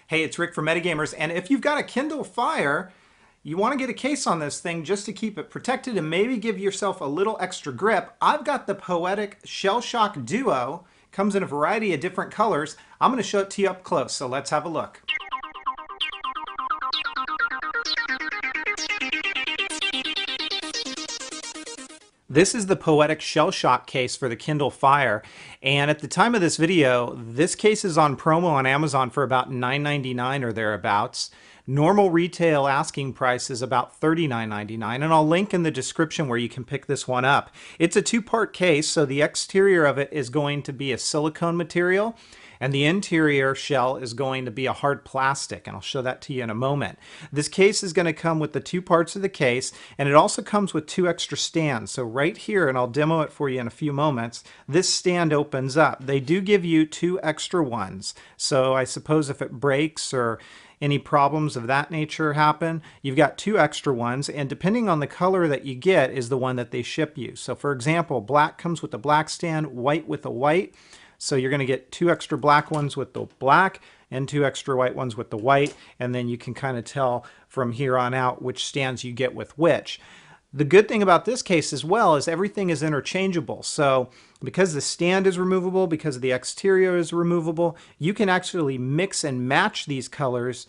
Hey, it's Rick from Metagamers, and if you've got a Kindle Fire, you want to get a case on this thing just to keep it protected and maybe give yourself a little extra grip. I've got the Poetic Shell Shock Duo. Comes in a variety of different colors. I'm going to show it to you up close, so let's have a look. This is the Poetic Shell Shock case for the Kindle Fire, and at the time of this video, this case is on promo on Amazon for about $9.99 or thereabouts. Normal retail asking price is about $39.99, and I'll link in the description where you can pick this one up. It's a two-part case, so the exterior of it is going to be a silicone material, and the interior shell is going to be a hard plastic, and I'll show that to you in a moment. This case is going to come with the two parts of the case, and it also comes with two extra stands. So right here, and I'll demo it for you in a few moments, this stand opens up. They do give you two extra ones, so I suppose if it breaks or any problems of that nature happen, you've got two extra ones, and depending on the color that you get is the one that they ship you. So for example, black comes with a black stand, white with a white. So you're going to get two extra black ones with the black and two extra white ones with the white, and then you can kind of tell from here on out which stands you get with which. The good thing about this case as well is everything is interchangeable. So because the stand is removable, because the exterior is removable, you can actually mix and match these colors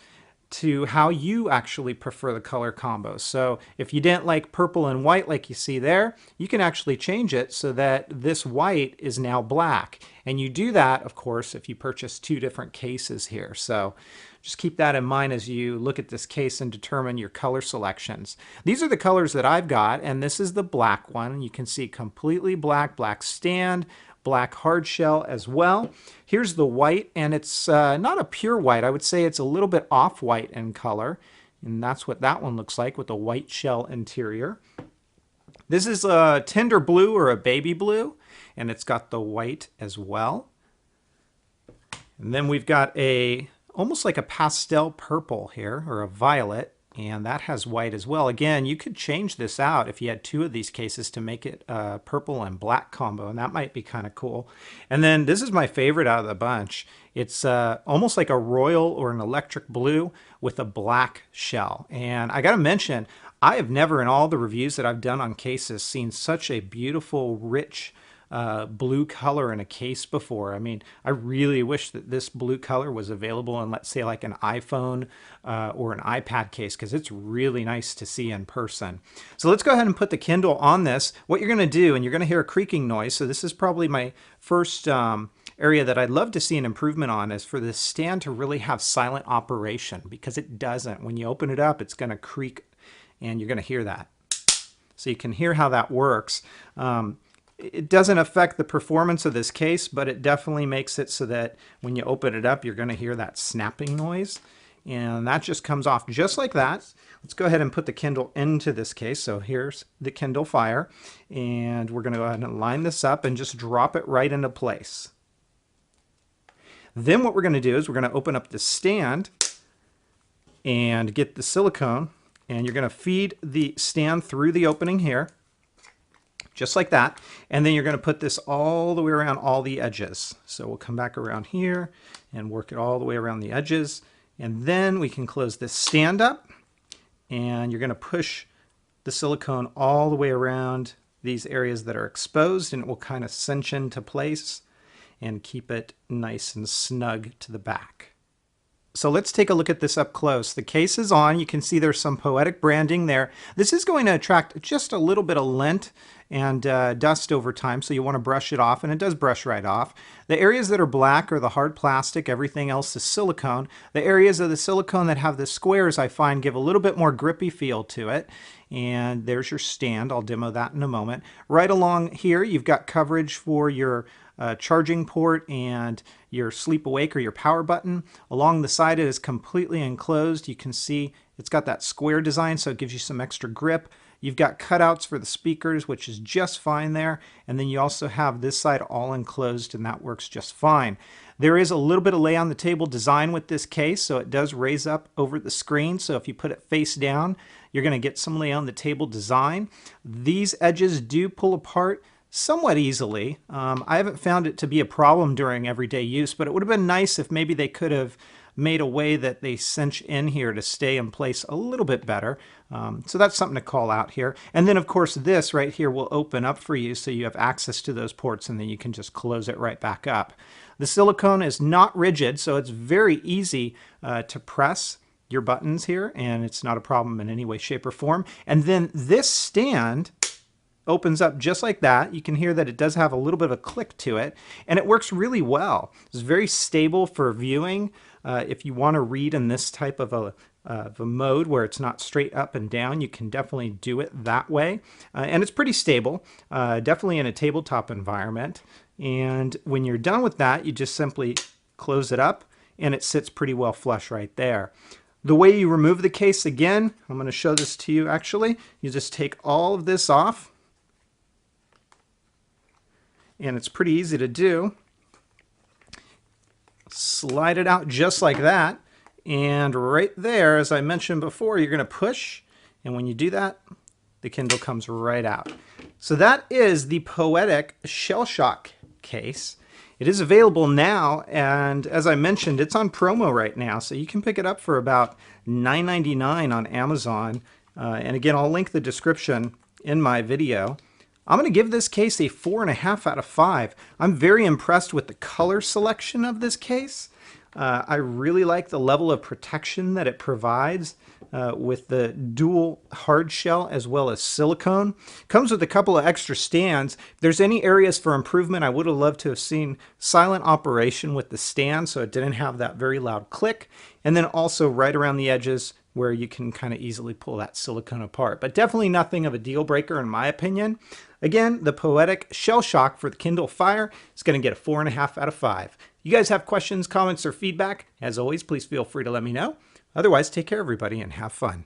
to how you actually prefer the color combos. So if you didn't like purple and white like you see there, you can actually change it so that this white is now black. And you do that, of course, if you purchase two different cases here. So just keep that in mind as you look at this case and determine your color selections. These are the colors that I've got, and this is the black one. You can see completely black, black stand, black hard shell as well. Here's the white, and it's not a pure white. I would say it's a little bit off-white in color, and that's what that one looks like with a white shell interior. This is a tender blue or a baby blue, and it's got the white as well. And then we've got almost like a pastel purple here, or a violet, and that has white as well. Again, you could change this out if you had two of these cases to make it a purple and black combo, and that might be kind of cool. And then this is my favorite out of the bunch. It's almost like a royal or an electric blue with a black shell. And I got to mention, I have never in all the reviews that I've done on cases seen such a beautiful, rich blue color in a case before. I mean, I really wish that this blue color was available in, let's say, like an iPhone or an iPad case, because it's really nice to see in person. So let's go ahead and put the Kindle on this. What you're going to do, and you're going to hear a creaking noise, so this is probably my first area that I'd love to see an improvement on, is for this stand to really have silent operation, because it doesn't. When you open it up, it's going to creak, and you're going to hear that. So you can hear how that works. It doesn't affect the performance of this case, but it definitely makes it so that when you open it up, you're going to hear that snapping noise. And that just comes off just like that. Let's go ahead and put the Kindle into this case. So here's the Kindle Fire. And we're going to go ahead and line this up and just drop it right into place. Then what we're going to do is we're going to open up the stand and get the silicone. And you're going to feed the stand through the opening here, just like that. And then you're going to put this all the way around all the edges. So we'll come back around here and work it all the way around the edges. And then we can close this stand up, and you're going to push the silicone all the way around these areas that are exposed, and it will kind of cinch into place and keep it nice and snug to the back. So let's take a look at this up close. The case is on. You can see there's some Poetic branding there. This is going to attract just a little bit of lint and dust over time, so you want to brush it off, and it does brush right off. The areas that are black are the hard plastic. Everything else is silicone. The areas of the silicone that have the squares, I find, give a little bit more grippy feel to it. And there's your stand. I'll demo that in a moment. Right along here, you've got coverage for your charging port and your sleep awake or your power button. Along the side, it is completely enclosed. You can see it's got that square design, so it gives you some extra grip. You've got cutouts for the speakers, which is just fine there. And then you also have this side all enclosed, and that works just fine. There is a little bit of lay on the table design with this case, so it does raise up over the screen. So if you put it face down, you're going to get some lay on the table design. These edges do pull apart somewhat easily. I haven't found it to be a problem during everyday use, but it would have been nice if maybe they could have made a way that they cinch in here to stay in place a little bit better. So that's something to call out here. And then of course this right here will open up for you so you have access to those ports, and then you can just close it right back up. The silicone is not rigid, so it's very easy to press your buttons here, and it's not a problem in any way, shape, or form. And then this stand opens up just like that. You can hear that it does have a little bit of a click to it, and it works really well. It's very stable for viewing. If you want to read in this type of a mode where it's not straight up and down, you can definitely do it that way. And it's pretty stable, definitely in a tabletop environment. And when you're done with that, you just simply close it up, and it sits pretty well flush right there. The way you remove the case, again, I'm going to show this to you actually. You just take all of this off, and it's pretty easy to do. Slide it out just like that, and right there, as I mentioned before, you're going to push, and when you do that, the Kindle comes right out. So that is the Poetic Shell Shock case. It is available now, and as I mentioned, it's on promo right now, so you can pick it up for about $9.99 on Amazon. And again, I'll link the description in my video. I'm going to give this case a 4.5 out of 5. I'm very impressed with the color selection of this case. I really like the level of protection that it provides with the dual hard shell as well as silicone. Comes with a couple of extra stands. If there's any areas for improvement, I would have loved to have seen silent operation with the stand so it didn't have that very loud click. And then also right around the edges where you can kind of easily pull that silicone apart. But definitely nothing of a deal breaker in my opinion. Again, the Poetic Shell Shock for the Kindle Fire is going to get a 4.5 out of 5. You guys have questions, comments, or feedback? As always, please feel free to let me know. Otherwise, take care, everybody, and have fun.